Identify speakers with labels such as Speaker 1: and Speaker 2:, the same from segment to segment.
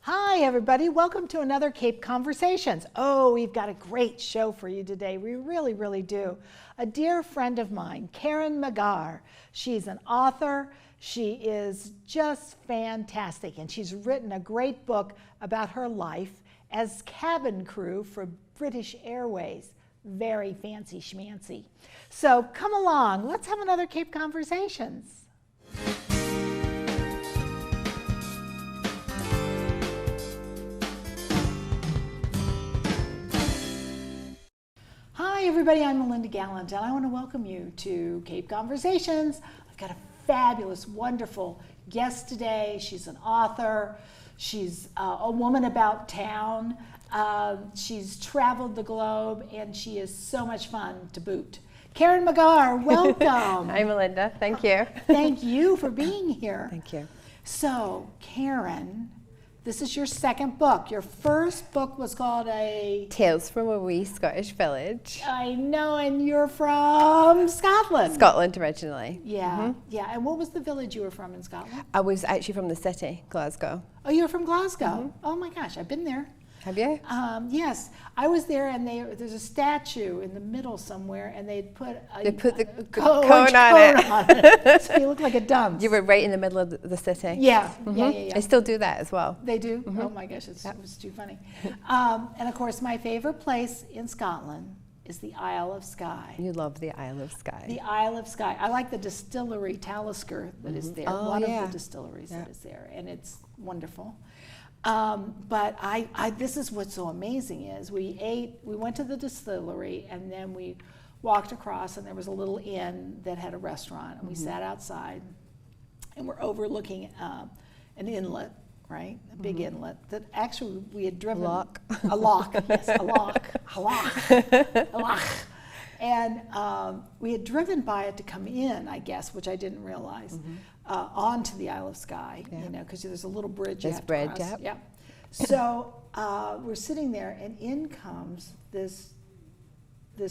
Speaker 1: Hi, everybody. Welcome to another Cape Conversations. Oh, we've got a great show for you today. We really, really do. A dear friend of mine, Karen McGarr. She's an author. She is just fantastic, and she's written a great book about her life as cabin crew for British Airways. Very fancy schmancy. So come along. Let's have another Cape Conversations. Hi everybody, I'm Melinda Gallant, and I want to welcome you to Cape Conversations. I've got a fabulous, wonderful guest today. She's an author. She's a woman about town. She's traveled the globe, and she is so much fun to boot. Karen McGarr, welcome.
Speaker 2: Hi Melinda, thank you.
Speaker 1: Thank you for being here.
Speaker 2: Thank you.
Speaker 1: So, Karen, this is your second book. Your first book was called
Speaker 2: Tales from a Wee Scottish Village.
Speaker 1: I know, and you're from Scotland.
Speaker 2: Scotland originally.
Speaker 1: Yeah, yeah. And what was the village you were from in Scotland?
Speaker 2: I was actually from the city, Glasgow.
Speaker 1: Oh, you were from Glasgow? Oh my gosh, I've been there.
Speaker 2: Have you?
Speaker 1: Yes, I was there, and there's a statue in the middle somewhere, and they put
Speaker 2: the
Speaker 1: cone on it. So you look like a dunce.
Speaker 2: You were right in the middle of the city.
Speaker 1: Yeah, yeah.
Speaker 2: I still do that as well.
Speaker 1: They do? Oh my gosh, it was too funny. And of course, my favorite place in Scotland is the Isle of Skye.
Speaker 2: You love the Isle of Skye.
Speaker 1: The Isle of Skye. I like the distillery Talisker that is there. One of the distilleries that is there, and it's wonderful. But this is what's so amazing is we went to the distillery, and then we walked across, and there was a little inn that had a restaurant, and we sat outside, and we're overlooking an inlet, right? A big inlet that actually we had driven. A lock, yes, a lock. And we had driven by it to come in, I guess, which I didn't realize, onto the Isle of Skye, you know, because there's a little bridge you have to cross. Yeah. So we're sitting there, and in comes this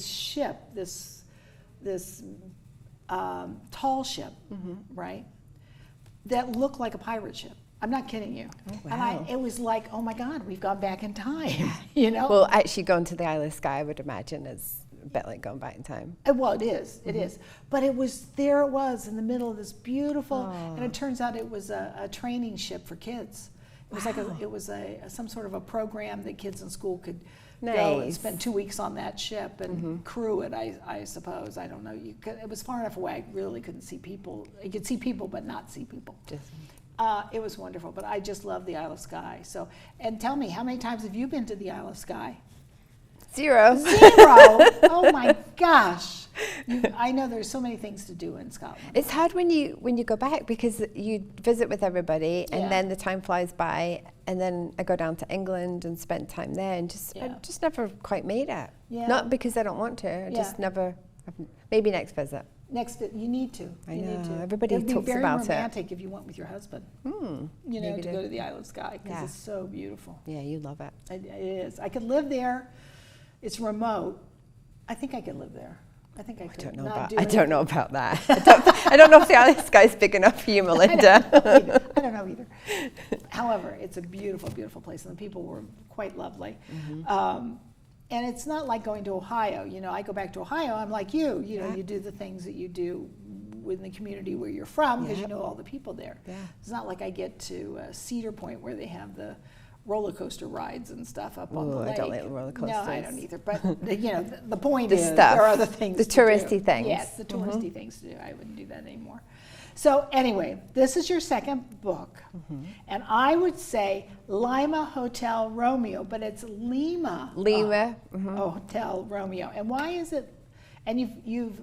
Speaker 1: ship, this tall ship, right, that looked like a pirate ship. I'm not kidding you. Oh, wow. And it was like, oh my God, we've gone back in time, you know?
Speaker 2: Well, actually going to the Isle of Skye, I would imagine, is a bit like going back in time.
Speaker 1: Well, it is, it is. But it was in the middle of this beautiful, and it turns out it was a training ship for kids. It was like some sort of a program that kids in school could go and spend 2 weeks on that ship and crew it, I suppose. I don't know. It was far enough away, I really couldn't see people. You could see people, but not see people. It was wonderful, but I just love the Isle of Skye. So, and tell me, how many times have you been to the Isle of Skye?
Speaker 2: Zero.
Speaker 1: Oh my gosh. I know there's so many things to do in Scotland.
Speaker 2: It's hard when you go back because you visit with everybody and then the time flies by, and then I go down to England and spend time there, and I just never quite made it. Yeah. Not because I don't want to, I just never. Maybe next visit.
Speaker 1: You need to.
Speaker 2: I know. Everybody talks about it. It'd be very
Speaker 1: romantic if you went with your husband. You know, to go to the Isle of Skye, because it's so beautiful.
Speaker 2: Yeah, you love it.
Speaker 1: It is. I could live there. It's remote. I think I could live there. I think I could.
Speaker 2: I don't know about that. I don't know if the Isle of Skye is big enough for you, Melinda.
Speaker 1: I don't know either. However, it's a beautiful, beautiful place, and the people were quite lovely. And it's not like going to Ohio. You know, I go back to Ohio, I'm like you. You know, you do the things that you do within the community where you're from because you know all the people there. It's not like I get to Cedar Point where they have the roller coaster rides and stuff up on the lake.
Speaker 2: I don't like roller coasters.
Speaker 1: No, I don't either. But you know, the point is there are other things.
Speaker 2: The touristy things.
Speaker 1: Yes, the touristy things to do. I wouldn't do that anymore. So anyway, this is your second book, and I would say Lima Hotel Romeo, but it's Lima Hotel Romeo. And why is it? And you've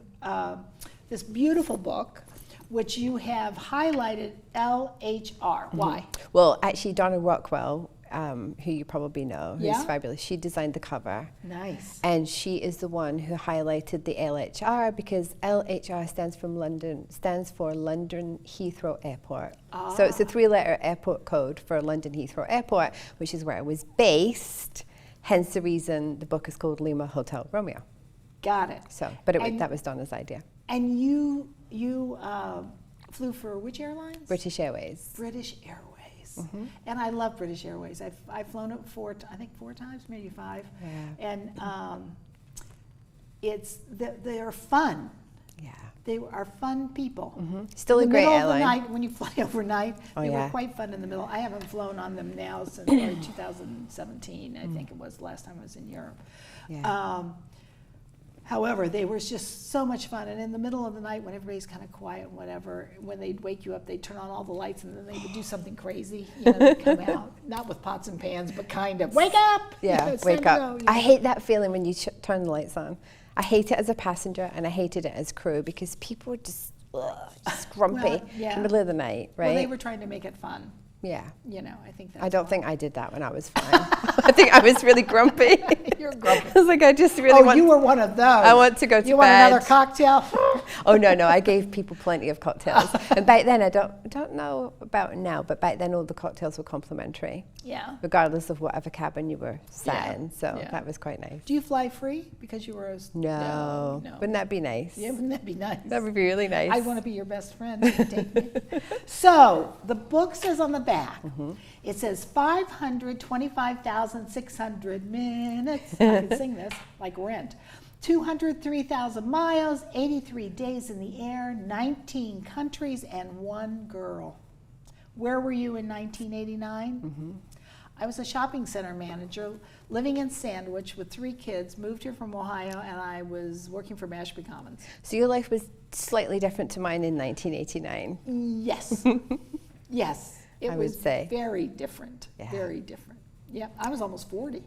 Speaker 1: this beautiful book, which you have highlighted LHR. Why?
Speaker 2: Well, actually, Donna Rockwell, who you probably know, who's fabulous, she designed the cover.
Speaker 1: Nice.
Speaker 2: And she is the one who highlighted the LHR because LHR stands for London Heathrow Airport. So it's a 3-letter airport code for London Heathrow Airport, which is where I was based. Hence the reason the book is called Lima Hotel Romeo.
Speaker 1: Got it.
Speaker 2: So, but that was Donna's idea.
Speaker 1: And you flew for which airlines?
Speaker 2: British Airways.
Speaker 1: British Airways. nice. And I love British Airways. I've flown it I think four times, maybe five.
Speaker 2: Yeah.
Speaker 1: And they are fun.
Speaker 2: Yeah.
Speaker 1: They are fun people.
Speaker 2: Still a great airline.
Speaker 1: In the middle of the night, when you fly overnight, they
Speaker 2: yeah.
Speaker 1: were quite fun in the middle. I haven't flown on them now since 2017, I think it was the last time I was in Europe.
Speaker 2: Yeah.
Speaker 1: However, they were just so much fun. And in the middle of the night, when everybody's kind of quiet and whatever, when they'd wake you up, they'd turn on all the lights and then they would do something crazy. You know, they'd come out, not with pots and pans, but kind of, wake up!
Speaker 2: Yeah,
Speaker 1: You know,
Speaker 2: wake
Speaker 1: time
Speaker 2: up.
Speaker 1: to go, you
Speaker 2: I
Speaker 1: know.
Speaker 2: hate that feeling when you turn the lights on. I hate it as a passenger and I hated it as crew because people are just grumpy
Speaker 1: Well, yeah.
Speaker 2: in the middle of the night, right?
Speaker 1: Well, they were trying to make it fun.
Speaker 2: Yeah.
Speaker 1: You know, I think that's
Speaker 2: I don't
Speaker 1: why.
Speaker 2: think I did that when I was flying. I think I was really grumpy.
Speaker 1: You're grumpy.
Speaker 2: I was like, I just really want.
Speaker 1: You were one of those.
Speaker 2: I want to go to
Speaker 1: You
Speaker 2: bed.
Speaker 1: want another cocktail?
Speaker 2: Oh no, I gave people plenty of cocktails. And back then, I don't know about now, but back then all the cocktails were complimentary,
Speaker 1: Yeah.
Speaker 2: regardless of whatever cabin you were sat
Speaker 1: Yeah,
Speaker 2: in. So
Speaker 1: yeah.
Speaker 2: that was quite nice.
Speaker 1: Do you fly free because you were a...
Speaker 2: No. Wouldn't that be nice?
Speaker 1: Yeah, wouldn't that be nice?
Speaker 2: That would be really nice.
Speaker 1: I want to be your best friend. You can take me. So the book says on the back, it says 525,600 minutes. I can sing this like Rent. 203,000 miles, 83 days in the air, 19 countries, and one girl. Where were you in 1989? I was a shopping center manager living in Sandwich with 3 kids, moved here from Ohio, and I was working for Mashpee Commons.
Speaker 2: So your life was slightly different to mine in 1989.
Speaker 1: Yes. Yes. It
Speaker 2: I
Speaker 1: was
Speaker 2: would say.
Speaker 1: very different.
Speaker 2: Yeah.
Speaker 1: Very different. Yeah. I was almost 40.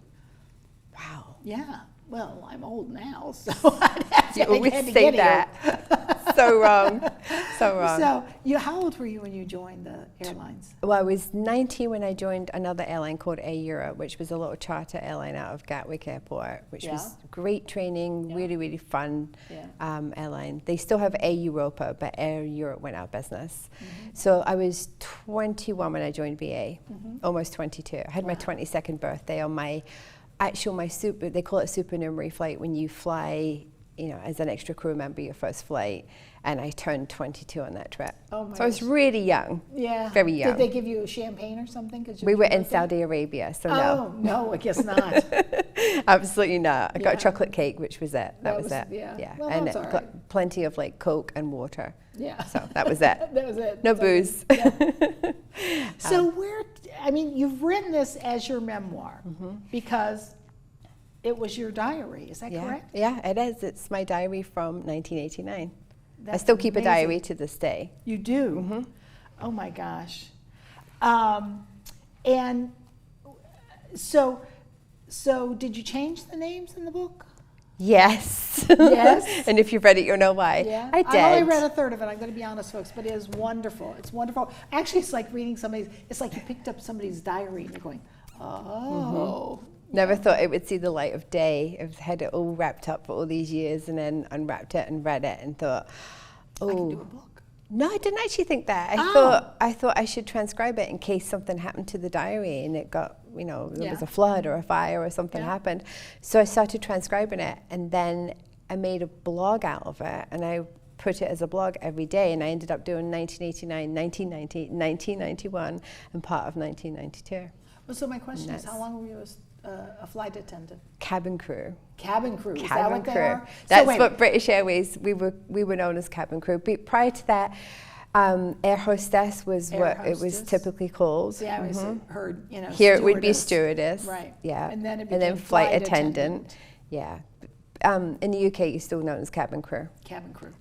Speaker 2: Wow.
Speaker 1: Yeah. Well, I'm old now, so I'd have to,
Speaker 2: You always
Speaker 1: had to
Speaker 2: say
Speaker 1: get here.
Speaker 2: that. So wrong. So wrong.
Speaker 1: So, how old were you when you joined the airlines?
Speaker 2: Well, I was 19 when I joined another airline called Air Europe, which was a little charter airline out of Gatwick Airport, which was great training, really, really fun airline. They still have Air Europa, but Air Europe went out of business. So I was 21 when I joined BA, almost 22. I had my 22nd birthday on my super, they call it supernumerary flight when you fly, you know, as an extra crew member, your first flight, and I turned 22 on that trip.
Speaker 1: Oh my
Speaker 2: so I was really young.
Speaker 1: Yeah.
Speaker 2: Very young.
Speaker 1: Did they give you champagne or something?
Speaker 2: We were in Saudi Arabia, so no.
Speaker 1: Oh, no, I guess not.
Speaker 2: Absolutely not. I got a chocolate cake, which was it. That was it.
Speaker 1: Yeah. Well,
Speaker 2: and
Speaker 1: that's all right.
Speaker 2: got plenty of like Coke and water.
Speaker 1: Yeah.
Speaker 2: So that was it.
Speaker 1: That was it.
Speaker 2: No
Speaker 1: That's okay.
Speaker 2: booze.
Speaker 1: Yeah. So you've written this as your memoir because it was your diary. Is that correct?
Speaker 2: Yeah, it is. It's my diary from 1989.
Speaker 1: That's
Speaker 2: I still keep
Speaker 1: amazing.
Speaker 2: a diary to this day.
Speaker 1: You do? Oh my gosh. And so did you change the names in the book?
Speaker 2: Yes.
Speaker 1: Yes?
Speaker 2: And if you've read it, you'll know why.
Speaker 1: Yeah.
Speaker 2: I did.
Speaker 1: I only read a third of it. I'm going to be honest, folks, but it is wonderful. It's wonderful. Actually, it's like reading it's like you picked up somebody's diary and you're going, oh.
Speaker 2: Never thought it would see the light of day. I've had it all wrapped up for all these years and then unwrapped it and read it and thought,
Speaker 1: I can do a book.
Speaker 2: No, I didn't actually think that. I thought I should transcribe it in case something happened to the diary and it got, you know, there was a flood or a fire or something happened. So I started transcribing it and then I made a blog out of it and I put it as a blog every day and I ended up doing 1989, 1990, 1991 and part of 1992.
Speaker 1: Well, so my question is, how long were you a flight attendant?
Speaker 2: Cabin crew.
Speaker 1: Cabin crew. Is that
Speaker 2: Cabin
Speaker 1: what they
Speaker 2: crew.
Speaker 1: are?
Speaker 2: That's what British Airways, we were known as cabin crew. But prior to that, air hostess was it was typically called.
Speaker 1: See, I always heard,
Speaker 2: Here it would be stewardess.
Speaker 1: Right.
Speaker 2: Yeah.
Speaker 1: And then
Speaker 2: flight attendant. Yeah. In the UK, you're still known as cabin crew.
Speaker 1: Cabin crew.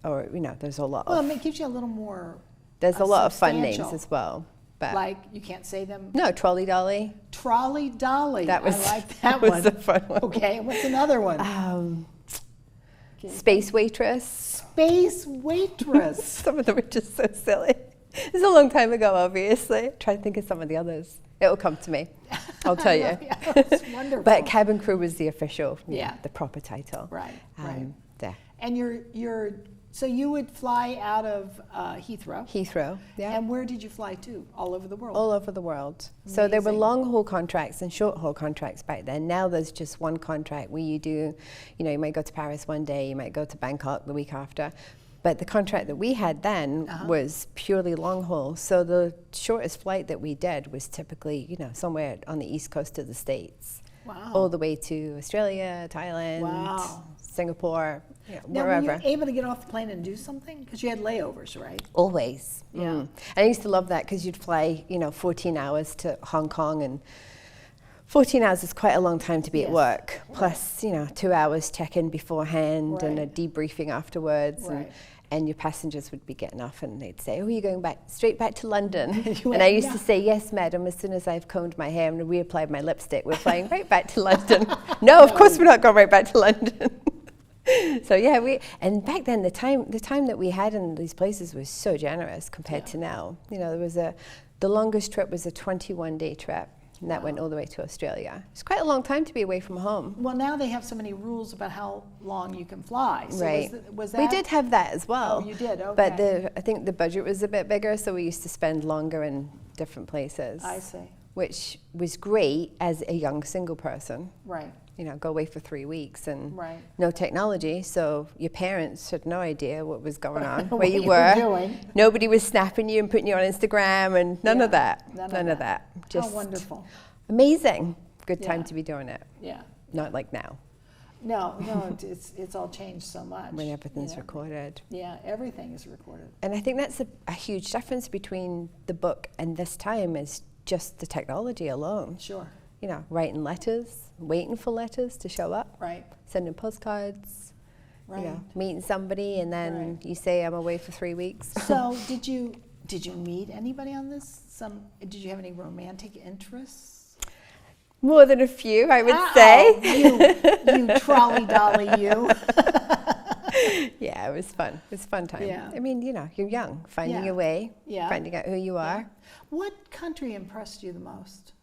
Speaker 2: Or, there's a lot
Speaker 1: Well,
Speaker 2: of...
Speaker 1: it gives you a little more
Speaker 2: There's a lot of fun names
Speaker 1: substantial.
Speaker 2: as well. But
Speaker 1: Like, you can't say them.
Speaker 2: no, Trolley Dolly.
Speaker 1: Trolley Dolly.
Speaker 2: I
Speaker 1: like that
Speaker 2: was
Speaker 1: one.
Speaker 2: a fun one.
Speaker 1: Okay, what's another one?
Speaker 2: Space Waitress.
Speaker 1: Space Waitress.
Speaker 2: Some of them are just so silly. It's a long time ago, obviously. Try to think of some of the others. It'll come to me. I'll tell you.
Speaker 1: It's wonderful.
Speaker 2: But cabin crew was the official, the proper title.
Speaker 1: Right, right.
Speaker 2: Yeah.
Speaker 1: And so you would fly out of Heathrow.
Speaker 2: Heathrow, yeah.
Speaker 1: And where did you fly to? All over the world?
Speaker 2: All over the world. So there were
Speaker 1: Amazing.
Speaker 2: long haul contracts and short haul contracts back then. Now there's just one contract where you do, you might go to Paris one day, you might go to Bangkok the week after. But the contract that we had then was purely long haul. So the shortest flight that we did was typically, you know, somewhere on the east coast of the States.
Speaker 1: Wow.
Speaker 2: All the way to Australia, Thailand,
Speaker 1: Wow.
Speaker 2: Singapore,
Speaker 1: Now,
Speaker 2: wherever.
Speaker 1: were you able to get off the plane and do something? Because you had layovers, right?
Speaker 2: Always.
Speaker 1: Yeah.
Speaker 2: And I used to love that because you'd fly, you know, 14 hours to Hong Kong, and 14 hours is quite a long time to be at work. Plus, you know, 2 hours check-in beforehand and a debriefing afterwards.
Speaker 1: Right.
Speaker 2: And your passengers would be getting off and they'd say, "Oh, you're going straight back to London."
Speaker 1: You
Speaker 2: And I used
Speaker 1: went,
Speaker 2: to say, "Yes, madam, as soon as I've combed my hair and reapplied my lipstick, we're flying right back to London." No, of course we're not going right back to London. So yeah, and back then the time that we had in these places was so generous compared to now. You know, the longest trip was a 21-day trip. And that went all the way to Australia. It's quite a long time to be away from home.
Speaker 1: Well, now they have so many rules about how long you can fly. So
Speaker 2: Right.
Speaker 1: was that?
Speaker 2: We did have that as well.
Speaker 1: Oh, you did, okay.
Speaker 2: But I think the budget was a bit bigger, so we used to spend longer in different places.
Speaker 1: I see.
Speaker 2: Which was great as a young single person.
Speaker 1: Right.
Speaker 2: You know, go away for 3 weeks and
Speaker 1: Right.
Speaker 2: no technology, so your parents had no idea what was going on,
Speaker 1: What
Speaker 2: where you
Speaker 1: you were
Speaker 2: were.
Speaker 1: doing.
Speaker 2: Nobody was snapping you and putting you on Instagram and none of that.
Speaker 1: None of that.
Speaker 2: Just
Speaker 1: How wonderful.
Speaker 2: amazing. Good time
Speaker 1: Yeah.
Speaker 2: to be doing it.
Speaker 1: Yeah.
Speaker 2: Not like now,
Speaker 1: No, it's all changed so much.
Speaker 2: when everything's
Speaker 1: Yeah.
Speaker 2: recorded.
Speaker 1: Yeah, everything is recorded.
Speaker 2: And I think that's a huge difference between the book and this time is just the technology alone.
Speaker 1: Sure.
Speaker 2: You know, writing letters, waiting for letters to show up,
Speaker 1: Right.
Speaker 2: sending postcards,
Speaker 1: Right.
Speaker 2: you know, meeting somebody and then
Speaker 1: Right.
Speaker 2: you say, "I'm away for 3 weeks."
Speaker 1: So did you meet anybody on this? Did you have any romantic interests?
Speaker 2: More than a few, I would say.
Speaker 1: You trolley dolly, you.
Speaker 2: Yeah, it was fun. It was a fun time.
Speaker 1: Yeah.
Speaker 2: I mean, you know, you're young, finding
Speaker 1: Yeah.
Speaker 2: your way,
Speaker 1: Yeah.
Speaker 2: finding out who you are.
Speaker 1: What country impressed you the most?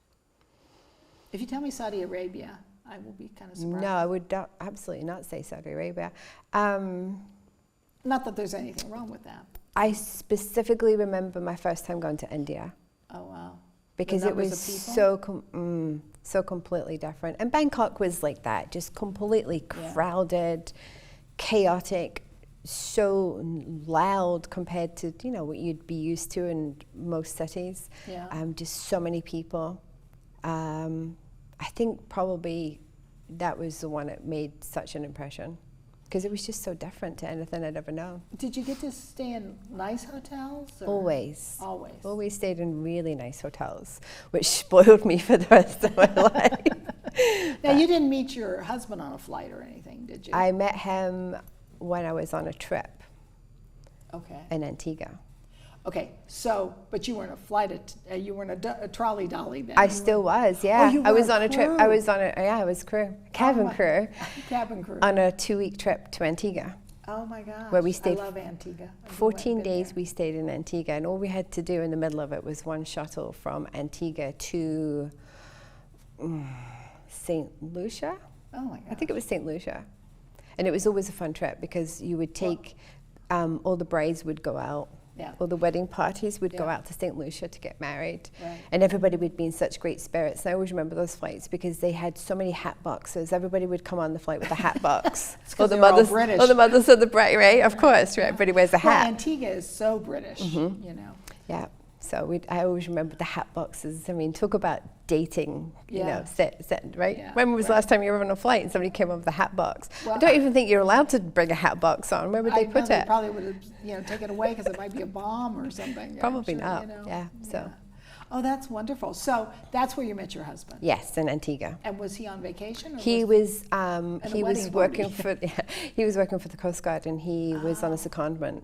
Speaker 1: If you tell me Saudi Arabia, I will be kind of surprised.
Speaker 2: No, I would absolutely not say Saudi Arabia.
Speaker 1: Not that there's anything wrong with that.
Speaker 2: I specifically remember my first time going to India.
Speaker 1: Oh, wow.
Speaker 2: Because
Speaker 1: The
Speaker 2: it
Speaker 1: numbers
Speaker 2: was
Speaker 1: of people?
Speaker 2: so completely different. And Bangkok was like that, just completely crowded, chaotic, so loud compared to, you know, what you'd be used to in most cities.
Speaker 1: Yeah.
Speaker 2: Just so many people. I think probably that was the one that made such an impression because it was just so different to anything I'd ever known.
Speaker 1: Did you get to stay in nice hotels? Or?
Speaker 2: Always.
Speaker 1: Always.
Speaker 2: Always stayed in really nice hotels, which spoiled me for the rest of my life.
Speaker 1: Now, you didn't meet your husband on a flight or anything, did you?
Speaker 2: I met him when I was on a trip
Speaker 1: Okay.
Speaker 2: in Antigua.
Speaker 1: Okay, so, but you weren't a flight, you weren't a trolley dolly then?
Speaker 2: I still was, yeah.
Speaker 1: you
Speaker 2: I
Speaker 1: were
Speaker 2: was
Speaker 1: a
Speaker 2: on a trip.
Speaker 1: crew.
Speaker 2: I was on I was crew, cabin crew,
Speaker 1: Cabin crew.
Speaker 2: on a 2-week trip to Antigua.
Speaker 1: Oh my gosh.
Speaker 2: Where we stayed
Speaker 1: I love Antigua.
Speaker 2: 14 days we stayed in Antigua, and all we had to do in the middle of it was one shuttle from Antigua to St. Lucia.
Speaker 1: Oh my gosh.
Speaker 2: I think it was St. Lucia. And it was always a fun trip because you would take, all the brides would go out.
Speaker 1: Yeah.
Speaker 2: All the wedding parties would go
Speaker 1: Yeah.
Speaker 2: out to St. Lucia to get married.
Speaker 1: Right.
Speaker 2: And everybody would be in such great spirits. And I always remember those flights because they had so many hat boxes. Everybody would come on the flight with a hat box.
Speaker 1: It's 'cause they were all British.
Speaker 2: All the mothers of the bride, right? Of course, right? Everybody wears a
Speaker 1: Well,
Speaker 2: hat.
Speaker 1: Antigua is so British, you know.
Speaker 2: Yeah. So I always remember the hat boxes. I mean, talk about dating, you
Speaker 1: Yeah.
Speaker 2: know, set, right?
Speaker 1: Yeah,
Speaker 2: When was the
Speaker 1: right.
Speaker 2: last time you were on a flight and somebody came up with a hat box?
Speaker 1: Well,
Speaker 2: I don't even think you're allowed to bring a hat box on. Where would they
Speaker 1: I know
Speaker 2: put
Speaker 1: they
Speaker 2: it?
Speaker 1: probably would have, you know, taken it away because it might be a bomb or something. I'm
Speaker 2: Probably
Speaker 1: sure,
Speaker 2: not,
Speaker 1: you know.
Speaker 2: yeah, so.
Speaker 1: Oh, that's wonderful. So that's where you met your husband.
Speaker 2: Yes, in Antigua.
Speaker 1: And was he on vacation? Or
Speaker 2: He was he was
Speaker 1: wedding
Speaker 2: working
Speaker 1: party.
Speaker 2: for he was working for the Coast Guard, and he was on a secondment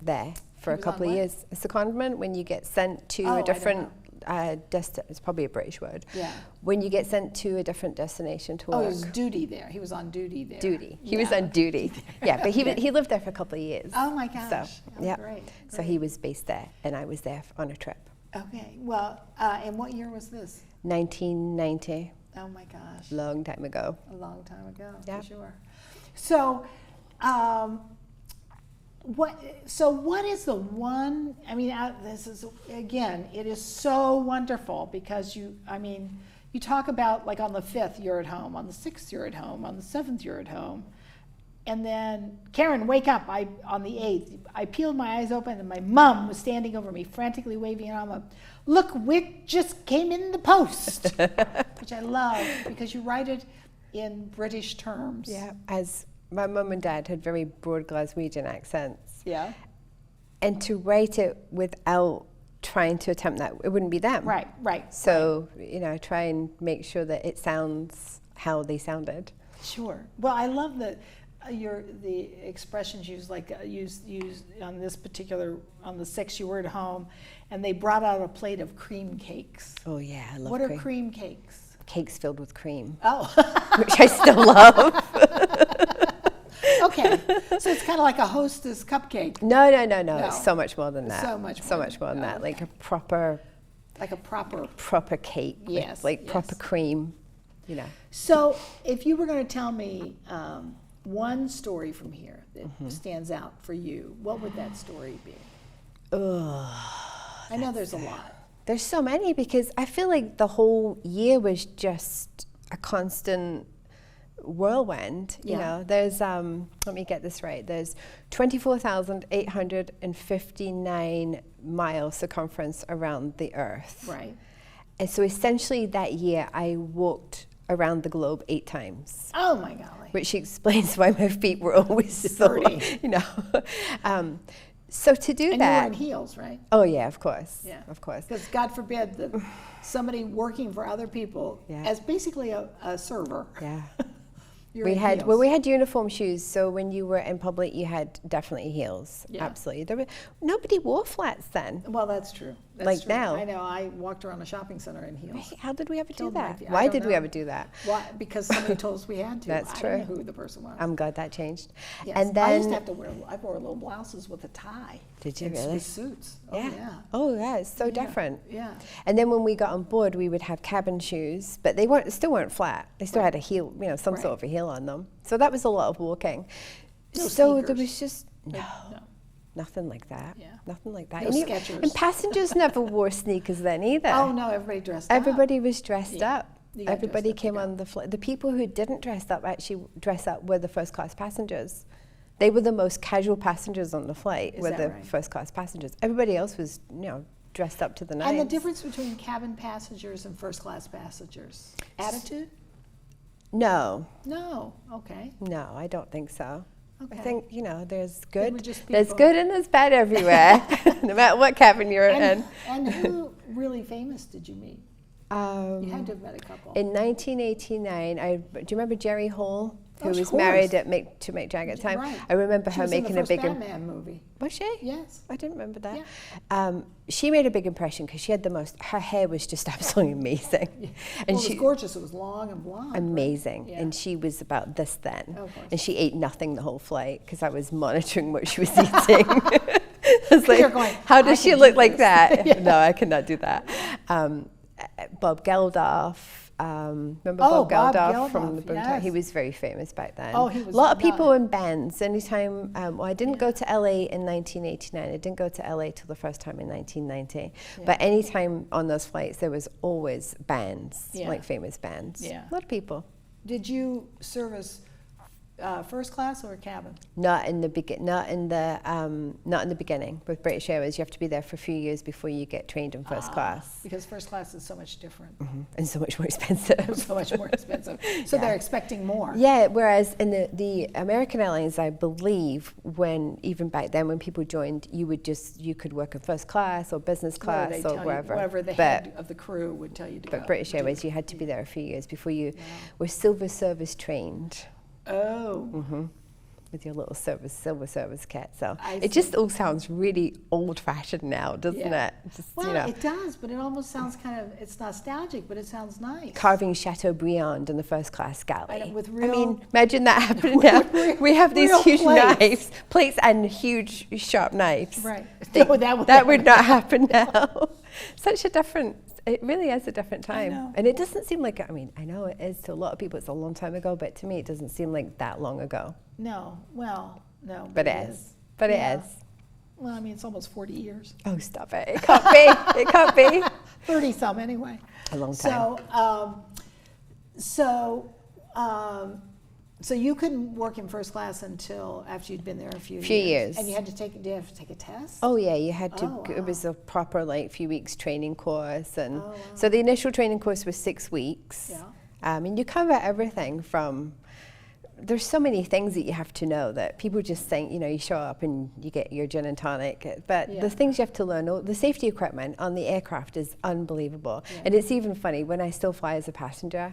Speaker 2: there for
Speaker 1: He
Speaker 2: a
Speaker 1: was
Speaker 2: couple
Speaker 1: on
Speaker 2: of
Speaker 1: what?
Speaker 2: years. A secondment when you get sent to
Speaker 1: Oh, I
Speaker 2: a
Speaker 1: don't
Speaker 2: different it's probably a British word.
Speaker 1: Yeah.
Speaker 2: When you get sent to a different destination to
Speaker 1: Oh,
Speaker 2: work.
Speaker 1: he was duty there. He was on duty there.
Speaker 2: Duty. He was
Speaker 1: Yeah.
Speaker 2: on duty. Yeah, but he lived there for a couple of years.
Speaker 1: Oh my gosh.
Speaker 2: So,
Speaker 1: Oh,
Speaker 2: yeah.
Speaker 1: great,
Speaker 2: So he was based there, and I was there on a trip.
Speaker 1: Okay. Well, and what year was this?
Speaker 2: 1990,
Speaker 1: Oh my gosh.
Speaker 2: long time ago.
Speaker 1: A long time ago,
Speaker 2: Yeah.
Speaker 1: for sure. So, what is the one? I mean, this is again, it is so wonderful because you talk about like on the 5th you're at home, on the 6th you're at home, on the 7th you're at home. And then, Karen, wake up, on the 8th. I peeled my eyes open and my mom was standing over me, frantically waving an arm up. Look, Wick just came in the post, which I love because you write it in British terms.
Speaker 2: Yeah, as my mum and dad had very broad Glaswegian accents.
Speaker 1: Yeah.
Speaker 2: And to write it without trying to attempt that, it wouldn't be them.
Speaker 1: Right.
Speaker 2: So, try and make sure that it sounds how they sounded.
Speaker 1: Sure. Well, I love that the expressions used, like used on this particular, on the 6th you were at home, and they brought out a plate of cream cakes.
Speaker 2: Oh yeah, I love
Speaker 1: What
Speaker 2: cream.
Speaker 1: are cream cakes?
Speaker 2: Cakes filled with cream.
Speaker 1: Oh.
Speaker 2: Which I still love.
Speaker 1: Okay, so it's kind of like a Hostess cupcake.
Speaker 2: No. It's so much more than that.
Speaker 1: So much more
Speaker 2: than that.
Speaker 1: Okay.
Speaker 2: Like a proper cake.
Speaker 1: Yes.
Speaker 2: With, proper cream.
Speaker 1: So, if you were going to tell me one story from here that stands out for you, what would that story be? I know there's a lot.
Speaker 2: There's so many, because I feel like the whole year was just a constant whirlwind. There's let me get this right, there's 24,859 miles circumference around the earth,
Speaker 1: Right.
Speaker 2: And so essentially that year I walked around the globe 8 times.
Speaker 1: Oh my golly.
Speaker 2: Which explains why my feet were always
Speaker 1: dirty.
Speaker 2: So to do
Speaker 1: and
Speaker 2: that,
Speaker 1: you were in heels, right?
Speaker 2: oh yeah, of course.
Speaker 1: Yeah.
Speaker 2: Of course.
Speaker 1: Because God forbid that somebody working for other people as basically a server.
Speaker 2: Yeah.
Speaker 1: You're
Speaker 2: We
Speaker 1: in
Speaker 2: had
Speaker 1: heels.
Speaker 2: we had uniform shoes, so when you were in public, you had definitely heels.
Speaker 1: Yeah.
Speaker 2: Absolutely. Nobody wore flats then.
Speaker 1: Well, that's true. That's
Speaker 2: Like
Speaker 1: true.
Speaker 2: now.
Speaker 1: I know. I walked around a shopping center in heels.
Speaker 2: How did we ever do
Speaker 1: Killed my
Speaker 2: that?
Speaker 1: feet. I
Speaker 2: Why
Speaker 1: don't
Speaker 2: did we
Speaker 1: know.
Speaker 2: ever do that?
Speaker 1: Why? Because somebody told us we had to.
Speaker 2: That's
Speaker 1: I
Speaker 2: true.
Speaker 1: don't know who the person was.
Speaker 2: I'm glad that changed.
Speaker 1: Yes.
Speaker 2: And then
Speaker 1: I used to have to wear. I wore little blouses with a tie.
Speaker 2: Did you
Speaker 1: and
Speaker 2: really?
Speaker 1: With suits. Oh, yeah.
Speaker 2: Oh yeah, it's so
Speaker 1: Yeah.
Speaker 2: different.
Speaker 1: Yeah.
Speaker 2: And then when we got on board, we would have cabin shoes, but they still weren't flat. They still had a heel, some
Speaker 1: Right.
Speaker 2: sort of a heel on them. So that was a lot of walking.
Speaker 1: No
Speaker 2: so there
Speaker 1: sneakers.
Speaker 2: was just
Speaker 1: No.
Speaker 2: nothing like that.
Speaker 1: Yeah.
Speaker 2: Nothing like that.
Speaker 1: No
Speaker 2: and,
Speaker 1: Skechers.
Speaker 2: and passengers never wore sneakers then either.
Speaker 1: Oh no! Everybody dressed up.
Speaker 2: Everybody was dressed
Speaker 1: Yeah.
Speaker 2: up.
Speaker 1: You got
Speaker 2: Everybody
Speaker 1: dressed up to
Speaker 2: came
Speaker 1: go.
Speaker 2: on the flight. The people who didn't dress up actually dress up were the first class passengers. They were the most casual passengers on the flight.
Speaker 1: Is
Speaker 2: were
Speaker 1: that
Speaker 2: the
Speaker 1: right?
Speaker 2: first class passengers. Everybody else was, dressed up to the nines.
Speaker 1: And the difference between cabin passengers and first class passengers? Attitude?
Speaker 2: No,
Speaker 1: No. Okay.
Speaker 2: no, I don't think so.
Speaker 1: Okay.
Speaker 2: I think there's
Speaker 1: They were
Speaker 2: good.
Speaker 1: just
Speaker 2: There's
Speaker 1: people.
Speaker 2: good and there's bad everywhere, no matter what cabin you're in.
Speaker 1: And who really famous did you meet? You had to have met a couple.
Speaker 2: In 1989, do you remember Jerry Hall, who
Speaker 1: Of
Speaker 2: was
Speaker 1: course.
Speaker 2: married to Mick Jagger at the time?
Speaker 1: Right.
Speaker 2: I remember
Speaker 1: She
Speaker 2: her
Speaker 1: was in
Speaker 2: making
Speaker 1: the
Speaker 2: a
Speaker 1: first
Speaker 2: big.
Speaker 1: Batman movie.
Speaker 2: Was she?
Speaker 1: Yes.
Speaker 2: I didn't remember that.
Speaker 1: Yeah.
Speaker 2: She made a big impression because she had her hair was just absolutely amazing.
Speaker 1: And it was gorgeous. It was long and blonde.
Speaker 2: Amazing.
Speaker 1: Right? Yeah.
Speaker 2: And she was about this then.
Speaker 1: Oh, of course.
Speaker 2: And she ate nothing the whole flight because I was monitoring what she was eating. I was like,
Speaker 1: You're going,
Speaker 2: how
Speaker 1: "I
Speaker 2: does she
Speaker 1: can
Speaker 2: look
Speaker 1: do
Speaker 2: like
Speaker 1: this."
Speaker 2: that?
Speaker 1: Yeah.
Speaker 2: No, I cannot do that. Bob Geldof. Remember
Speaker 1: Oh,
Speaker 2: Bob
Speaker 1: Bob
Speaker 2: Geldof from
Speaker 1: Geldof,
Speaker 2: the Boom Town?
Speaker 1: yes.
Speaker 2: He was very famous back then.
Speaker 1: Oh, he was
Speaker 2: a lot of people
Speaker 1: not-
Speaker 2: in bands. Anytime, I didn't go to LA in 1989. I didn't go to LA till the first time in 1990.
Speaker 1: Yeah.
Speaker 2: But anytime on those flights, there was always bands,
Speaker 1: Yeah.
Speaker 2: like famous bands.
Speaker 1: Yeah.
Speaker 2: A lot of people.
Speaker 1: Did you service first class or cabin?
Speaker 2: Not in the beginning. With British Airways, you have to be there for a few years before you get trained in first class,
Speaker 1: Because first class is so much different.
Speaker 2: and so much more expensive.
Speaker 1: So much more expensive. So
Speaker 2: Yeah.
Speaker 1: they're expecting more.
Speaker 2: Yeah, whereas in the American Airlines, I believe, even back then when people joined, you could work in first class or business
Speaker 1: Whatever
Speaker 2: class
Speaker 1: they
Speaker 2: or
Speaker 1: tell
Speaker 2: wherever.
Speaker 1: You, whatever the head of the crew would tell you to go.
Speaker 2: But British
Speaker 1: do.
Speaker 2: Airways, you had to be there a few years before you were silver service trained.
Speaker 1: Oh.
Speaker 2: With your little silver service kit. So
Speaker 1: I
Speaker 2: it just all sounds really old-fashioned now, doesn't
Speaker 1: Yeah.
Speaker 2: it? Just,
Speaker 1: Well, it does, but it almost sounds it's nostalgic, but it sounds nice.
Speaker 2: carving Chateaubriand in the first class galley.
Speaker 1: With
Speaker 2: I
Speaker 1: real-
Speaker 2: mean, imagine that happening now. We have these
Speaker 1: real
Speaker 2: huge
Speaker 1: plates.
Speaker 2: plates and huge sharp knives.
Speaker 1: Right.
Speaker 2: They-
Speaker 1: No,
Speaker 2: that would not happen now. It really is a different time.
Speaker 1: know.
Speaker 2: And it doesn't seem like, I know it is to a lot of people, it's a long time ago, but to me it doesn't seem like that long ago.
Speaker 1: No, well, no.
Speaker 2: But it is. But
Speaker 1: Yeah.
Speaker 2: it is.
Speaker 1: Well, I mean, it's almost 40 years.
Speaker 2: Oh, stop it. It can't be. It can't be.
Speaker 1: 30 some anyway.
Speaker 2: A long time.
Speaker 1: So So you couldn't work in first class until after you'd been there a few
Speaker 2: years.
Speaker 1: And you had to take, did you have to take a test?
Speaker 2: Oh yeah, you had to,
Speaker 1: Oh, wow.
Speaker 2: it was a proper like few weeks training course. And
Speaker 1: Oh, wow.
Speaker 2: so the initial training course was 6 weeks.
Speaker 1: Yeah.
Speaker 2: And you cover everything from, there's so many things that you have to know that people just think, you know, you show up and you get your gin and tonic. But
Speaker 1: Yeah.
Speaker 2: the things you have to learn, the safety equipment on the aircraft is unbelievable.
Speaker 1: Yeah.
Speaker 2: And it's even funny, when I still fly as a passenger,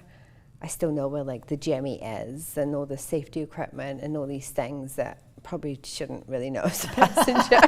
Speaker 2: I still know where like the Jemmy is and all the safety equipment and all these things that probably shouldn't really know as a passenger.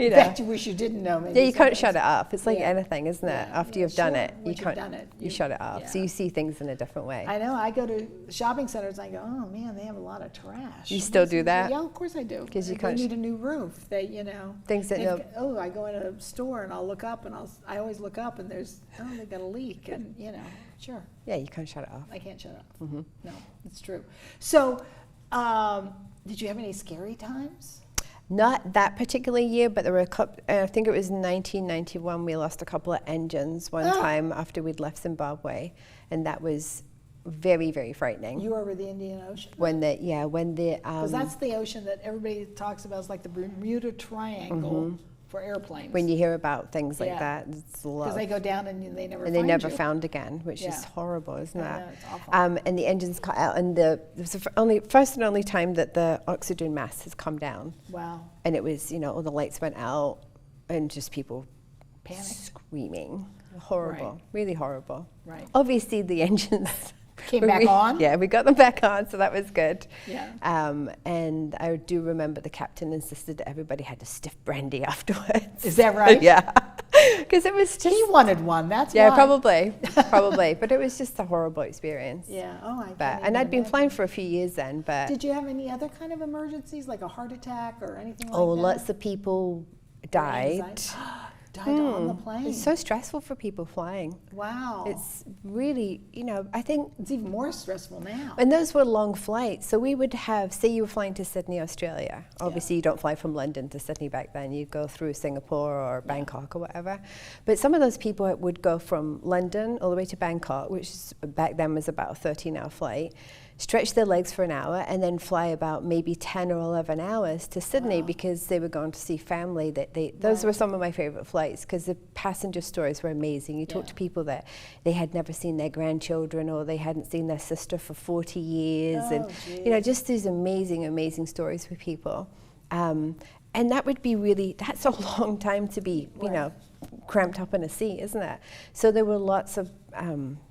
Speaker 2: You know.
Speaker 1: In fact, you wish you didn't know. Maybe
Speaker 2: Yeah, you can't
Speaker 1: sometimes.
Speaker 2: shut it off. It's like
Speaker 1: Yeah.
Speaker 2: anything, isn't it?
Speaker 1: Yeah,
Speaker 2: After
Speaker 1: yeah,
Speaker 2: you've done
Speaker 1: sure.
Speaker 2: it,
Speaker 1: Once you've done it,
Speaker 2: you shut it off. So
Speaker 1: yeah.
Speaker 2: you see things in a different way.
Speaker 1: I know. I go to shopping centers. I go, oh man, they have a lot of trash.
Speaker 2: You still do that?
Speaker 1: Yeah, of course I do.
Speaker 2: 'Cause you
Speaker 1: They
Speaker 2: can't
Speaker 1: need a new roof. They, you know.
Speaker 2: Things that no.
Speaker 1: Oh, I go in a store and I'll look up and I always look up and there's they've got a leak and you know, sure,
Speaker 2: Yeah, you can't shut it off.
Speaker 1: I can't shut up.
Speaker 2: Mm-hmm.
Speaker 1: No, it's true. So, did you have any scary times?
Speaker 2: Not that particular year, but there were a couple, I think it was 1991, we lost a couple of engines one time after we'd left Zimbabwe, and that was very, very frightening.
Speaker 1: You were over the Indian Ocean?
Speaker 2: When the,
Speaker 1: Because that's the ocean that everybody talks about. It's like the Bermuda Triangle for airplanes.
Speaker 2: when you hear about things like
Speaker 1: Yeah.
Speaker 2: that, it's a lot.
Speaker 1: Because they go down and they never
Speaker 2: And
Speaker 1: find
Speaker 2: they never
Speaker 1: you.
Speaker 2: found again, which is
Speaker 1: Yeah.
Speaker 2: horrible, isn't
Speaker 1: I
Speaker 2: it?
Speaker 1: know, it's awful.
Speaker 2: And the engines cut out, and it was the first and only time that the oxygen mask has come down.
Speaker 1: Wow.
Speaker 2: And it was, you know, all the lights went out, and just people
Speaker 1: Panic.
Speaker 2: screaming. Horrible,
Speaker 1: Right.
Speaker 2: really horrible.
Speaker 1: Right.
Speaker 2: Obviously, the engines
Speaker 1: Came back on?
Speaker 2: Yeah, we got them back on, so that was good.
Speaker 1: Yeah.
Speaker 2: And I do remember the captain insisted that everybody had a stiff brandy afterwards.
Speaker 1: Is that right?
Speaker 2: Yeah, because it was just.
Speaker 1: He wanted one. That's
Speaker 2: Yeah,
Speaker 1: why.
Speaker 2: probably, but it was just a horrible experience.
Speaker 1: Yeah. Oh, I
Speaker 2: But
Speaker 1: can't
Speaker 2: and
Speaker 1: even
Speaker 2: I'd been
Speaker 1: imagine.
Speaker 2: flying for a few years then, but
Speaker 1: Did you have any other kind of emergencies, like a heart attack or anything like that?
Speaker 2: lots of people died.
Speaker 1: Anxiety? Died on the plane.
Speaker 2: It's so stressful for people flying.
Speaker 1: Wow.
Speaker 2: It's really, you know, I think.
Speaker 1: It's even more stressful now.
Speaker 2: And those were long flights. So we would have, say you were flying to Sydney, Australia. Obviously, you don't fly from London to Sydney back then. You go through Singapore or Bangkok or whatever. But some of those people would go from London all the way to Bangkok, which back then was about a 13-hour flight, stretch their legs for an hour, and then fly about maybe 10 or 11 hours to Sydney
Speaker 1: Wow.
Speaker 2: because they were going to see family. Those were some of my favorite flights because the passenger stories were amazing. You talk to people that they had never seen their grandchildren or they hadn't seen their sister for 40 years.
Speaker 1: Oh,
Speaker 2: And, you know,
Speaker 1: geez.
Speaker 2: just these amazing, amazing stories with people. And that would be really, that's a long time to be, you
Speaker 1: Right.
Speaker 2: know, cramped up in a seat, isn't it? So there were lots of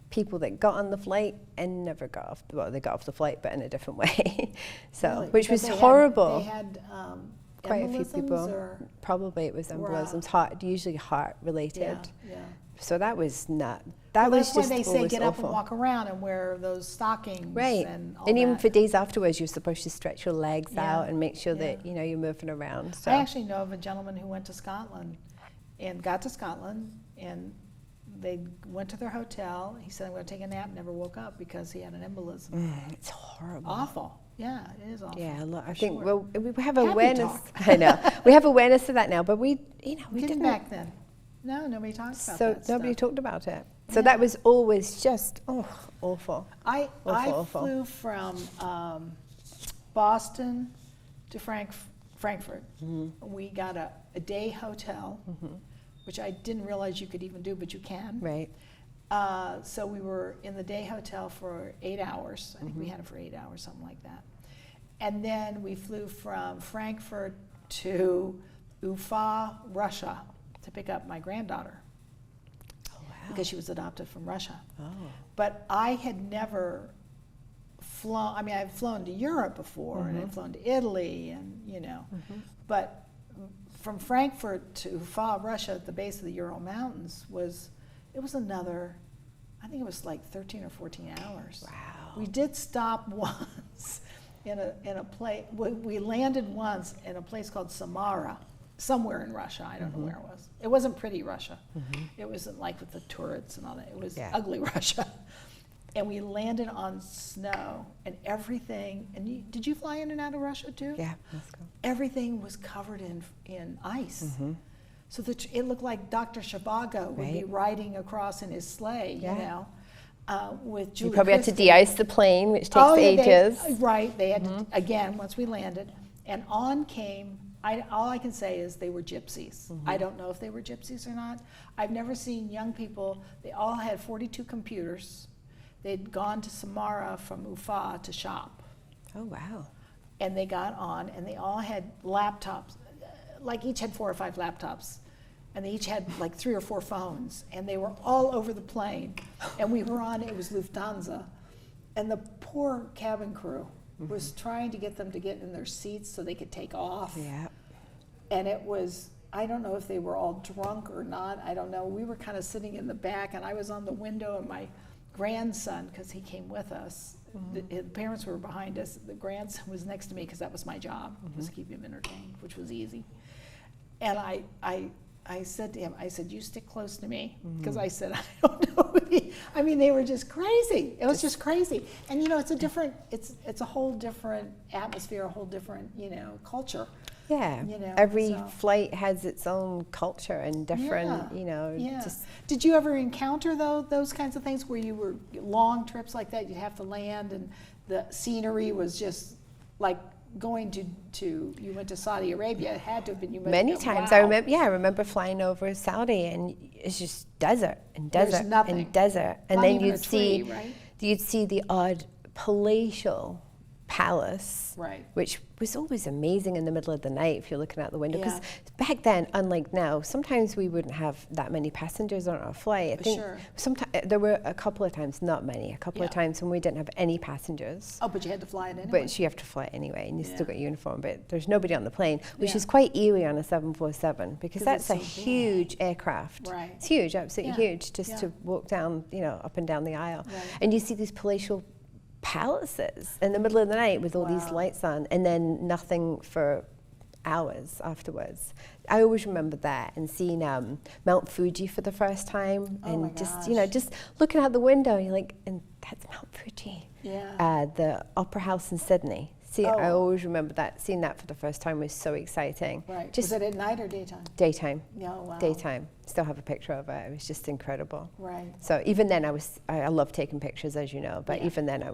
Speaker 2: people that got on the flight and never got off. Well, they got off the flight, but in a different way. So,
Speaker 1: Really?
Speaker 2: which
Speaker 1: Because
Speaker 2: was
Speaker 1: they
Speaker 2: horrible.
Speaker 1: They had
Speaker 2: Quite a few
Speaker 1: embolisms
Speaker 2: people.
Speaker 1: or-
Speaker 2: Probably it was
Speaker 1: Wow.
Speaker 2: embolisms, heart, usually heart related.
Speaker 1: Yeah, yeah.
Speaker 2: So that was not. That
Speaker 1: Well,
Speaker 2: was
Speaker 1: that's why
Speaker 2: just
Speaker 1: they say
Speaker 2: always
Speaker 1: get up
Speaker 2: awful.
Speaker 1: and walk around and wear those stockings
Speaker 2: Right,
Speaker 1: and all
Speaker 2: and even
Speaker 1: that.
Speaker 2: for days afterwards, you're supposed to stretch your legs
Speaker 1: Yeah,
Speaker 2: out and make sure
Speaker 1: yeah.
Speaker 2: that you know you're moving around. So.
Speaker 1: I actually know of a gentleman who went to Scotland and got to Scotland and they went to their hotel. He said, I'm going to take a nap, never woke up because he had an embolism.
Speaker 2: It's horrible.
Speaker 1: Awful. Yeah, it is awful.
Speaker 2: Yeah, look, I
Speaker 1: for
Speaker 2: think
Speaker 1: sure.
Speaker 2: we have
Speaker 1: Happy
Speaker 2: awareness.
Speaker 1: talk.
Speaker 2: I know we have awareness of that now, but we
Speaker 1: Didn't back then. No, nobody talks about
Speaker 2: So
Speaker 1: that
Speaker 2: nobody
Speaker 1: stuff.
Speaker 2: talked about it. So
Speaker 1: Yeah.
Speaker 2: that was always just awful.
Speaker 1: I
Speaker 2: awful.
Speaker 1: flew from Boston to Frankfurt.
Speaker 2: Mm-hmm.
Speaker 1: We got a day hotel, which I didn't realize you could even do, but you can.
Speaker 2: Right.
Speaker 1: So we were in the day hotel for 8 hours. I think
Speaker 2: Mm-hmm.
Speaker 1: we had it for 8 hours, something like that. And then we flew from Frankfurt to Ufa, Russia, to pick up my granddaughter because she was adopted from Russia.
Speaker 2: Oh.
Speaker 1: But I had never flown, I mean, I've flown to Europe before and I've flown to Italy and, you know, but from Frankfurt to Ufa, Russia, at the base of the Ural Mountains it was another, I think it was like 13 or 14 hours.
Speaker 2: Wow.
Speaker 1: We did stop once in a place, we landed once in a place called Samara, somewhere in Russia, I don't know where it was. It wasn't pretty Russia. It wasn't like with the turrets and all that. It was ugly Russia. And we landed on snow and everything, and did you fly in and out of Russia too?
Speaker 2: Yeah. Let's go.
Speaker 1: Everything was covered in ice. So that it looked like Dr. Zhivago would be
Speaker 2: Right.
Speaker 1: riding across in his sleigh,
Speaker 2: Yeah.
Speaker 1: you know. with Julie
Speaker 2: You probably had to
Speaker 1: Christie.
Speaker 2: de-ice the plane, which takes ages.
Speaker 1: They had to, again, once we landed. And on came, all I can say is they were gypsies. I don't know if they were gypsies or not. I've never seen young people, they all had 42 computers. They'd gone to Samara from Ufa to shop.
Speaker 2: Oh, wow.
Speaker 1: And they got on, and they all had laptops, like each had 4 or 5 laptops. And they each had like 3 or 4 phones, and they were all over the plane. And we were on, it was Lufthansa, and the poor cabin crew was trying to get them to get in their seats so they could take off.
Speaker 2: Yeah.
Speaker 1: And it was, I don't know if they were all drunk or not, I don't know. We were kind of sitting in the back, and I was on the window, and my grandson, because he came with us, the parents were behind us, the grandson was next to me because that was my job, was to keep him entertained, which was easy. And I said to him, I said, you stick close to me, because I said, I don't know. I mean, they were just crazy. It was just crazy. And, you know, it's a different, it's a whole different atmosphere, a whole different, you know, culture.
Speaker 2: Yeah,
Speaker 1: You know,
Speaker 2: every
Speaker 1: so-
Speaker 2: flight has its own culture and different,
Speaker 1: Yeah,
Speaker 2: you know,
Speaker 1: Yeah.
Speaker 2: just
Speaker 1: Did you ever encounter those kinds of things where you were long trips like that? You'd have to land, and the scenery was just like going to you went to Saudi Arabia. It had to have been. You must
Speaker 2: many
Speaker 1: have been,
Speaker 2: times.
Speaker 1: wow.
Speaker 2: I remember flying over Saudi, and it's just desert and
Speaker 1: There's
Speaker 2: desert
Speaker 1: nothing.
Speaker 2: and desert, and
Speaker 1: Not
Speaker 2: then
Speaker 1: even a
Speaker 2: you'd see
Speaker 1: tree, right?
Speaker 2: you'd see the odd palatial palace,
Speaker 1: Right.
Speaker 2: which was always amazing in the middle of the night if you're looking out the window. Because
Speaker 1: Yeah.
Speaker 2: back then, unlike now, sometimes we wouldn't have that many passengers on our flight. I think
Speaker 1: Sure.
Speaker 2: sometimes there were a couple of times, not many, a couple of
Speaker 1: Yeah.
Speaker 2: times when we didn't have any passengers.
Speaker 1: Oh, but you had to fly it anyway.
Speaker 2: But you have to fly it anyway, and you still
Speaker 1: Yeah.
Speaker 2: got uniform. But there's nobody on the plane, which
Speaker 1: Yeah.
Speaker 2: is quite eerie on a 747 because
Speaker 1: 'Cause
Speaker 2: that's a
Speaker 1: it's so big.
Speaker 2: huge aircraft.
Speaker 1: Right.
Speaker 2: It's huge, absolutely
Speaker 1: Yeah.
Speaker 2: huge, just
Speaker 1: Yeah.
Speaker 2: to walk down, you know, up and down the aisle.
Speaker 1: Right.
Speaker 2: And you see these palatial palaces in the middle of the night with all these
Speaker 1: Wow.
Speaker 2: lights on, and then nothing for hours afterwards. I always remember that, and seeing Mount Fuji for the first time,
Speaker 1: Oh
Speaker 2: and
Speaker 1: my
Speaker 2: just
Speaker 1: gosh.
Speaker 2: just looking out the window, you're like, and that's Mount Fuji.
Speaker 1: Yeah.
Speaker 2: The Opera House in Sydney. See, I
Speaker 1: Oh.
Speaker 2: always remember that. Seeing that for the first time was so exciting.
Speaker 1: Right.
Speaker 2: Just
Speaker 1: Was it at night or daytime?
Speaker 2: daytime.
Speaker 1: Yeah. Wow.
Speaker 2: Daytime. Still have a picture of it. It was just incredible.
Speaker 1: Right.
Speaker 2: So even then, I love taking pictures, as you know. But
Speaker 1: Yeah.
Speaker 2: even then, I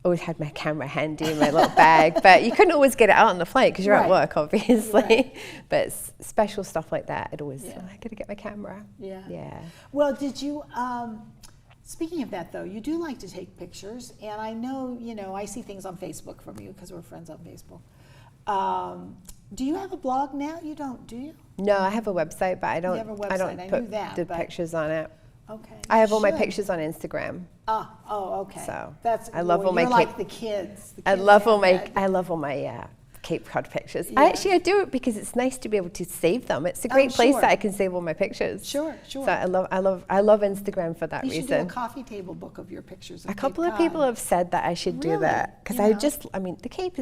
Speaker 2: always had my camera handy in my little bag. But you couldn't always get it out on the flight because you're
Speaker 1: Right.
Speaker 2: at work, obviously.
Speaker 1: Right.
Speaker 2: But special stuff like that, I'd always,
Speaker 1: Yeah.
Speaker 2: I gotta get my camera.
Speaker 1: Yeah.
Speaker 2: Yeah.
Speaker 1: Well, did you? Speaking of that, though, you do like to take pictures, and I know, you know, I see things on Facebook from you because we're friends on Facebook. Do you have a blog now? You don't, do you?
Speaker 2: No, I have a website, but I don't.
Speaker 1: have a
Speaker 2: I don't
Speaker 1: website, I knew
Speaker 2: put
Speaker 1: that,
Speaker 2: the
Speaker 1: but-
Speaker 2: pictures on it.
Speaker 1: Okay.
Speaker 2: I have all my
Speaker 1: Should.
Speaker 2: pictures on Instagram.
Speaker 1: Oh, okay.
Speaker 2: So,
Speaker 1: That's.
Speaker 2: I love
Speaker 1: well,
Speaker 2: all my
Speaker 1: you're like
Speaker 2: Cape-
Speaker 1: the kids. The
Speaker 2: I
Speaker 1: kids
Speaker 2: love
Speaker 1: have
Speaker 2: all my
Speaker 1: that.
Speaker 2: Cape Cod pictures.
Speaker 1: Yeah.
Speaker 2: I do it because it's nice to be able to save them. It's a great place
Speaker 1: sure.
Speaker 2: that I can save all my pictures.
Speaker 1: Sure, sure.
Speaker 2: So I love Instagram for that
Speaker 1: You should do a
Speaker 2: reason.
Speaker 1: coffee table book of your pictures. Of
Speaker 2: A couple
Speaker 1: Cape
Speaker 2: of people
Speaker 1: Cod.
Speaker 2: have said that I should do
Speaker 1: Really?
Speaker 2: that because
Speaker 1: Yeah.
Speaker 2: I mean, the Cape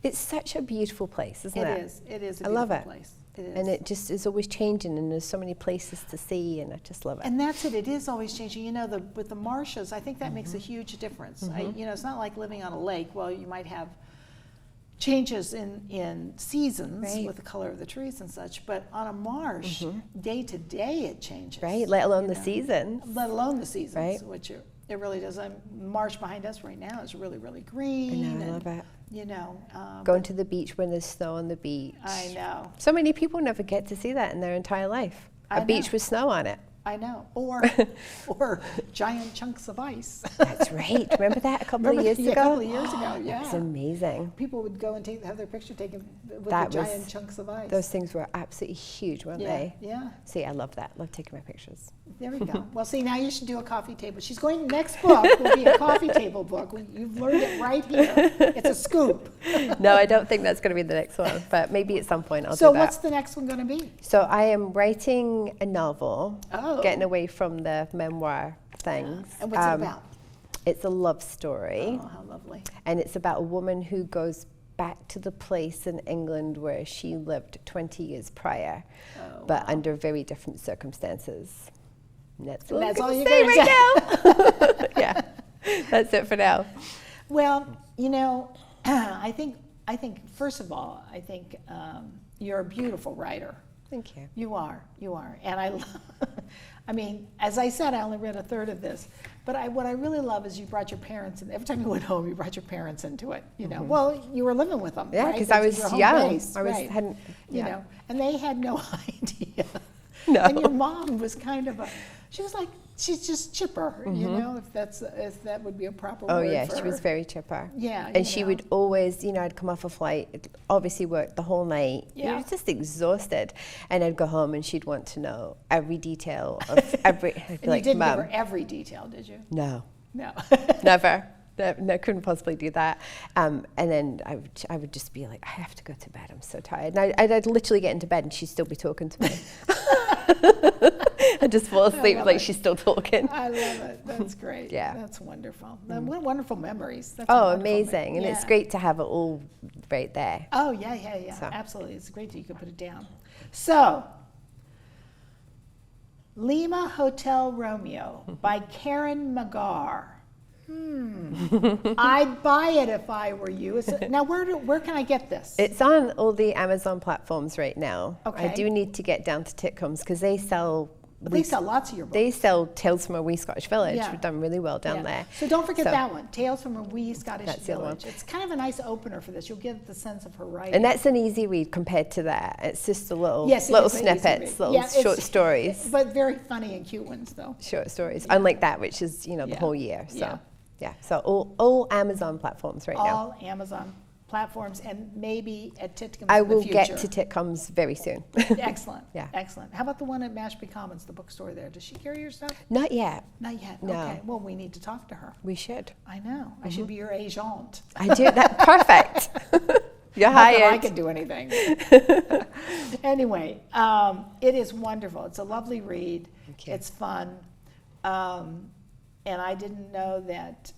Speaker 2: it's such a beautiful place, isn't it?
Speaker 1: It is. It is a
Speaker 2: I love
Speaker 1: beautiful
Speaker 2: it.
Speaker 1: place. It is.
Speaker 2: And it just is always changing, and there's so many places to see, and I just love it.
Speaker 1: And that's it. It is always changing. You know, with the marshes, I think that makes a
Speaker 2: Mm-hmm.
Speaker 1: huge difference. You know, it's not like living on a lake. Well, you might have changes in seasons
Speaker 2: Right.
Speaker 1: with the color of the trees and such, but on a marsh, day to day it changes.
Speaker 2: Right, let alone
Speaker 1: you
Speaker 2: the
Speaker 1: know.
Speaker 2: seasons.
Speaker 1: Let alone the seasons,
Speaker 2: Right.
Speaker 1: which it really does. Marsh behind us right now is really, really green.
Speaker 2: I know, I
Speaker 1: and,
Speaker 2: love it.
Speaker 1: You know,
Speaker 2: Going to the beach when there's snow on the beach.
Speaker 1: I know.
Speaker 2: So many people never get to see that in their entire life.
Speaker 1: I
Speaker 2: A beach
Speaker 1: know.
Speaker 2: with snow on it.
Speaker 1: I know. Or giant chunks of ice.
Speaker 2: That's right. Remember that a couple of years
Speaker 1: Yeah,
Speaker 2: ago?
Speaker 1: a couple of years ago, yeah.
Speaker 2: It's amazing.
Speaker 1: People would go and have their picture taken with
Speaker 2: That
Speaker 1: the
Speaker 2: was-
Speaker 1: giant chunks of ice.
Speaker 2: Those things were absolutely huge, weren't
Speaker 1: yeah,
Speaker 2: they?
Speaker 1: yeah.
Speaker 2: See, I love that. Love taking my pictures.
Speaker 1: There we go. Well, see, now you should do a coffee table. She's going. Next book will be a coffee table book. You've learned it right here. It's a scoop.
Speaker 2: No, I don't think that's going to be the next one, but maybe at some point I'll
Speaker 1: So
Speaker 2: do that.
Speaker 1: what's the next one going to be?
Speaker 2: So I am writing a novel,
Speaker 1: Oh.
Speaker 2: getting away from the memoir things.
Speaker 1: And what's it about?
Speaker 2: It's a love story,
Speaker 1: Oh, how lovely.
Speaker 2: and it's about a woman who goes back to the place in England where she lived 20 years prior,
Speaker 1: Oh,
Speaker 2: but
Speaker 1: wow.
Speaker 2: under very different circumstances. And that's all,
Speaker 1: That's
Speaker 2: I'm
Speaker 1: all
Speaker 2: gonna
Speaker 1: you're
Speaker 2: say
Speaker 1: gonna
Speaker 2: right now. Yeah, that's it for now.
Speaker 1: Well, you know, I think first of all, I think you're a beautiful writer.
Speaker 2: Thank you.
Speaker 1: You are. And I mean, as I said, I only read a third of this, but what I really love is you brought your parents in. Every time you went home, you brought your parents into it, you know. Well, you were living with them,
Speaker 2: Yeah,
Speaker 1: right?
Speaker 2: because I was
Speaker 1: Your home
Speaker 2: young.
Speaker 1: base, right. You know, and they had no idea.
Speaker 2: No.
Speaker 1: And your mom was kind of she's just chipper, you know, if that would be a proper word.
Speaker 2: Oh yeah,
Speaker 1: for
Speaker 2: she was
Speaker 1: her.
Speaker 2: very chipper.
Speaker 1: Yeah.
Speaker 2: And she would always, you know, I'd come off a flight, obviously worked the whole night.
Speaker 1: Yeah.
Speaker 2: I was just exhausted. And I'd go home and she'd want to know every detail of every, I'd be
Speaker 1: And
Speaker 2: like,
Speaker 1: you didn't
Speaker 2: Mum.
Speaker 1: give her every detail, did you?
Speaker 2: No.
Speaker 1: No.
Speaker 2: Never. No, I couldn't possibly do that. And then I would just be like, I have to go to bed. I'm so tired. And I'd literally get into bed and she'd still be talking to me. I'd just fall asleep like she's still talking.
Speaker 1: I love it. That's great.
Speaker 2: Yeah.
Speaker 1: That's wonderful. What wonderful memories. That's
Speaker 2: Oh,
Speaker 1: wonderful
Speaker 2: amazing. And it's great to have it all right there.
Speaker 1: Oh, yeah.
Speaker 2: So.
Speaker 1: Absolutely. It's great that you could put it down. So, Lima Hotel Romeo by Karen McGarr. I'd buy it if I were you. Now, where can I get this?
Speaker 2: It's on all the Amazon platforms right now.
Speaker 1: Okay.
Speaker 2: I do need to get down to Titcomb's because they sell...
Speaker 1: But they sell lots of your books.
Speaker 2: They sell Tales from a Wee Scottish Village.
Speaker 1: Yeah.
Speaker 2: We've done really well down there.
Speaker 1: So don't forget that one, Tales from a Wee Scottish
Speaker 2: That's the other one.
Speaker 1: Village. It's kind of a nice opener for this. You'll get the sense of her writing.
Speaker 2: And that's an easy read compared to that. It's just a little
Speaker 1: Yes, it
Speaker 2: little
Speaker 1: is an easy
Speaker 2: snippets,
Speaker 1: read.
Speaker 2: little short stories.
Speaker 1: But very funny and cute ones, though.
Speaker 2: Short stories. Unlike that, which is, you know, the whole year. So, so all Amazon platforms right now.
Speaker 1: All Amazon platforms, and maybe at Titcomb's
Speaker 2: I
Speaker 1: in the
Speaker 2: will
Speaker 1: future.
Speaker 2: get to Titcomb's very soon.
Speaker 1: Excellent.
Speaker 2: Yeah.
Speaker 1: Excellent. How about the one at Mashpee Commons, the bookstore there? Does she carry your stuff?
Speaker 2: Not yet.
Speaker 1: Not yet.
Speaker 2: No.
Speaker 1: Okay. Well, we need to talk to her.
Speaker 2: We should.
Speaker 1: I know. I should be your agent.
Speaker 2: I do that. Perfect. You're
Speaker 1: Not that
Speaker 2: hired.
Speaker 1: I can do anything. Anyway, it is wonderful. It's a lovely read. It's fun. And I didn't know that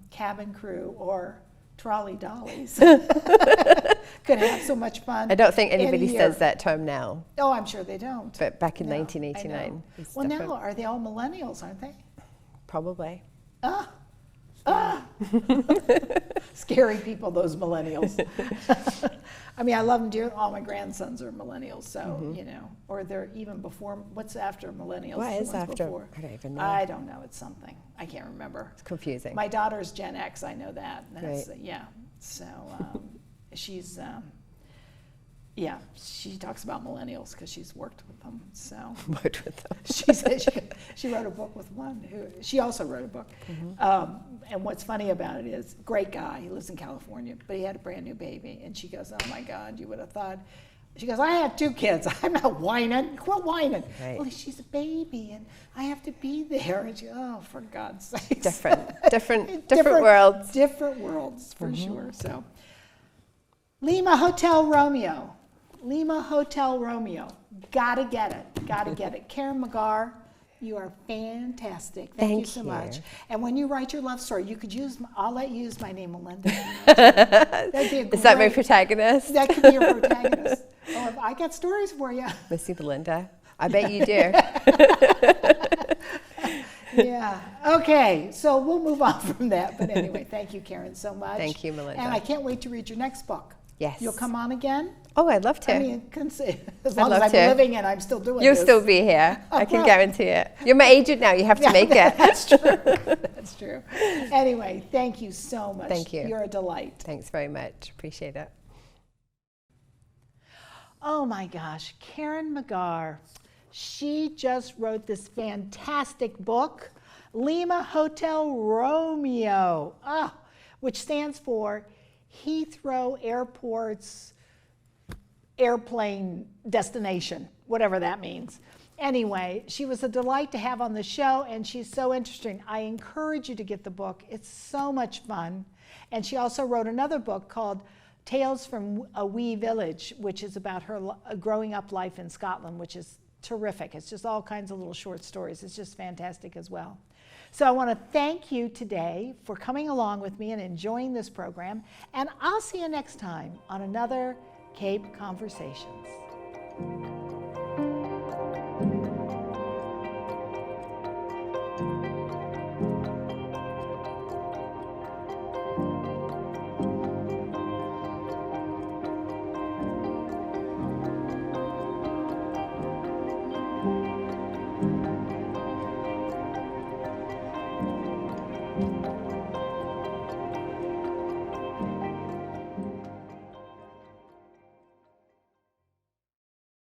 Speaker 1: cabin crew or trolley dollies could have so much fun.
Speaker 2: I don't think
Speaker 1: in a
Speaker 2: anybody
Speaker 1: year.
Speaker 2: says that term now,
Speaker 1: Oh, I'm sure they don't.
Speaker 2: but back in
Speaker 1: No,
Speaker 2: 1989,
Speaker 1: I know.
Speaker 2: it's
Speaker 1: Well,
Speaker 2: different.
Speaker 1: now are they all millennials, aren't they?
Speaker 2: Probably.
Speaker 1: Scary people, those millennials. I mean, I love them dearly. All my grandsons are millennials, so, you know, or they're even before, what's after millennials?
Speaker 2: What
Speaker 1: The
Speaker 2: is
Speaker 1: ones
Speaker 2: after?
Speaker 1: before?
Speaker 2: I don't even know.
Speaker 1: I don't know. It's something. I can't remember.
Speaker 2: It's confusing.
Speaker 1: My daughter's Gen X, I know that. That's,
Speaker 2: Right.
Speaker 1: Yeah. So she's, she talks about millennials because she's worked with them. So
Speaker 2: Worked with them.
Speaker 1: she said she wrote a book with one she also wrote a book. And what's funny about it is, great guy, he lives in California, but he had a brand new baby. And she goes, oh my God, you would have thought. She goes, I have 2 kids. I'm not whining. Quit whining.
Speaker 2: Right.
Speaker 1: Well, she's a baby and I have to be there. And she goes, oh, for God's sake.
Speaker 2: Different worlds.
Speaker 1: Different worlds, for sure. So, Lima Hotel Romeo. Lima Hotel Romeo. Gotta get it. Gotta get it. Karen McGarr, you are fantastic. Thank you so much. And when you write your love story, you could I'll let you use my name, Melinda. That'd be
Speaker 2: Is that my protagonist?
Speaker 1: That could be your protagonist. Oh, I got stories for you.
Speaker 2: Missy Melinda. I bet you do.
Speaker 1: Yeah. Okay. So we'll move on from that. But anyway, thank you, Karen, so much.
Speaker 2: Thank you, Melinda.
Speaker 1: And I can't wait to read your next book.
Speaker 2: Yes.
Speaker 1: You'll come on again?
Speaker 2: Oh, I'd love to.
Speaker 1: I mean, as long as
Speaker 2: love
Speaker 1: I'm
Speaker 2: to.
Speaker 1: living and I'm still doing
Speaker 2: You'll
Speaker 1: this.
Speaker 2: still be here. I can
Speaker 1: well.
Speaker 2: guarantee it. You're my agent now. You have to make it.
Speaker 1: That's true. That's true. Anyway, thank you so much.
Speaker 2: Thank you.
Speaker 1: You're a delight.
Speaker 2: Thanks very much. Appreciate it.
Speaker 1: Oh my gosh, Karen McGarr. She just wrote this fantastic book, Lima Hotel Romeo, which stands for Heathrow Airport's airplane destination, whatever that means. Anyway, she was a delight to have on the show, and she's so interesting. I encourage you to get the book. It's so much fun. And she also wrote another book called Tales from a Wee Village, which is about her growing up life in Scotland, which is terrific. It's just all kinds of little short stories. It's just fantastic as well. So I want to thank you today for coming along with me and enjoying this program. And I'll see you next time on another Cape Conversations.